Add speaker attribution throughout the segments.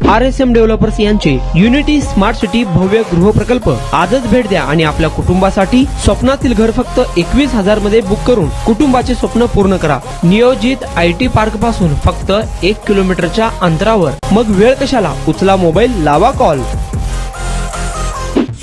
Speaker 1: RSM developers यांचे unity smart city भव्य गृह प्रकल्प आजच भेट द्या आणि आपल्या कुटुंबासाठी स्वप्नातील घर फक्त 21,000 मध्ये बुक करून कुटुंबाचे स्वप्न पूर्ण करा। नियोजित IT पार्क पासून फक्त 1 किलोमीटरच्या अंतरावर। मग वेळ कशाला, उचला मोबाईल, लावा कॉल।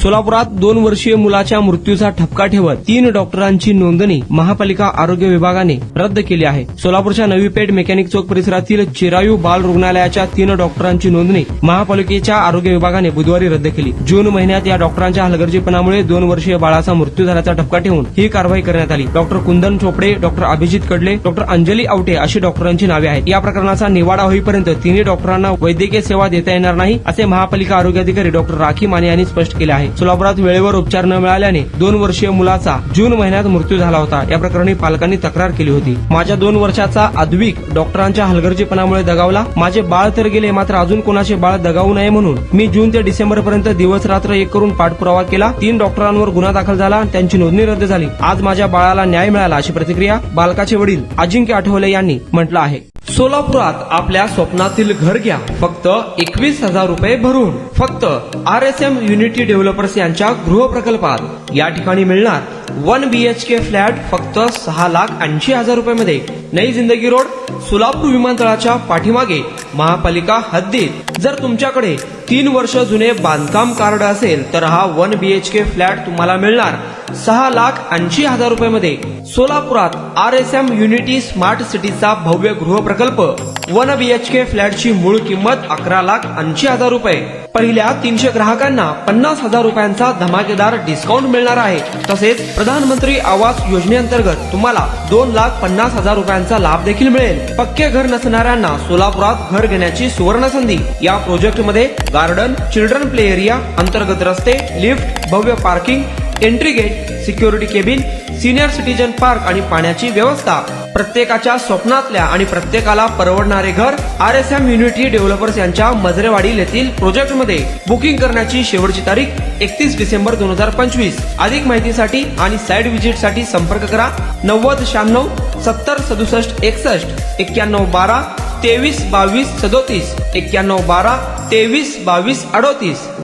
Speaker 1: सोलापुरात 2 वर्षीय मुलाच्या मृत्यूचा ठपका ठेवत 3 डॉक्टरांची नोंदणी महापालिका आरोग्य विभागाने रद्द केली आहे। सोलापूरच्या नवी पेठ मेकॅनिक चौक परिसरातील चिरायू बाल रुग्णालयाच्या 3 डॉक्टरांची नोंदणी महापालिकेच्या आरोग्य विभागाने बुधवारी रद्द केली। जून महिन्यात या डॉक्टरांच्या हलगर्जीपणामुळे 2 वर्षीय बाळाचा मृत्यू झाल्याचा ठपका ठेवून ही कारवाई करण्यात आली। डॉक्टर कुंदन चोपडे, डॉक्टर अभिजित कडले, डॉक्टर अंजली आवटे अशी डॉक्टरांची नावे आहेत। या प्रकरणाचा निवाडा होईपर्यंत 3 डॉक्टरांना वैद्यकीय सेवा देता येणार नाही, असे महापालिका आरोग्य अधिकारी डॉक्टर राखी माने यांनी स्पष्ट केले आहे। सोलापुरात वेळेवर उपचार न मिळाल्याने 2 वर्षीय मुलाचा जून महिन्यात मृत्यू झाला होता। या प्रकरणी पालकांनी तक्रार केली होती। माझ्या 2 वर्षाचा अद्विक डॉक्टरांच्या हलगर्जीपणामुळे दगावला। माझे बाळ तर गेले, मात्र अजून कोणाचे बाळ दगावू नये म्हणून मी जून ते डिसेंबर पर्यंत दिवस रात्र एक करून पाठपुरावा केला। 3 डॉक्टरांवर गुन्हा दाखल झाला, त्यांची नोंदणी रद्द झाली। आज माझ्या बाळाला न्याय मिळाला, अशी प्रतिक्रिया बालकाचे वडील अजिंक्य आठवले यांनी म्हटलं आहे। सोलापुरात आपल्या स्वप्नातील घर घ्या फक्त 21,000 रुपये भरून। फक्त RSM युनिटी डेव्हलपर्स यांच्या गृह प्रकल्पात या ठिकाणी मिळणार 1 BHK फ्लॅट फक्त 6,80,000 रुपये मध्ये। नई जिंदगी रोड, सोलापूर विमानतळाच्या पाठीमागे, महापालिका हद्दीत। जर तुमच्याकडे 3 वर्ष जुने बांधकाम कार्ड असेल तर हा 1 BHK फ्लॅट तुम्हाला मिळणार 6,80,000 रुपये मध्ये। सोलापुरात RSM युनिटी स्मार्ट सिटीचा भव्य गृह प्रकल्प 1 BHK फ्लॅटची मूळ किंमत 11,80,000 रुपये। पहिल्या 300 ग्राहकांना 50,000 रुपयांचा धमाकेदार डिस्काउंट मिळणार आहे। तसेच प्रधानमंत्री आवास योजनेअंतर्गत तुम्हाला 2,50,000 रुपयांचा लाभ देखील मिळेल। पक्के घर नसणाऱ्यांना सोलापुरात घर घेण्याची सुवर्ण संधी। या प्रोजेक्ट मध्ये गार्डन, चिल्ड्रन प्ले एरिया, अंतर्गत रस्ते, लिफ्ट, भव्य parking, entry gate, security cabin, senior citizen park आणि पाण्याची व्यवस्था। प्रत्येकाच्या स्वप्नातल्या आणि प्रत्येकाला परवडणारे घर RSM युनिटी डेव्हलपर्स यांच्या मजरेवाडी येथील प्रोजेक्ट मध्ये। बुकिंग करण्याची शेवटची तारीख 31 डिसेंबर 2025। अधिक माहितीसाठी आणि साइट व्हिजिट साठी संपर्क करा 9096 70 67 61 91 12 23 22 37 91 12 23 22 38।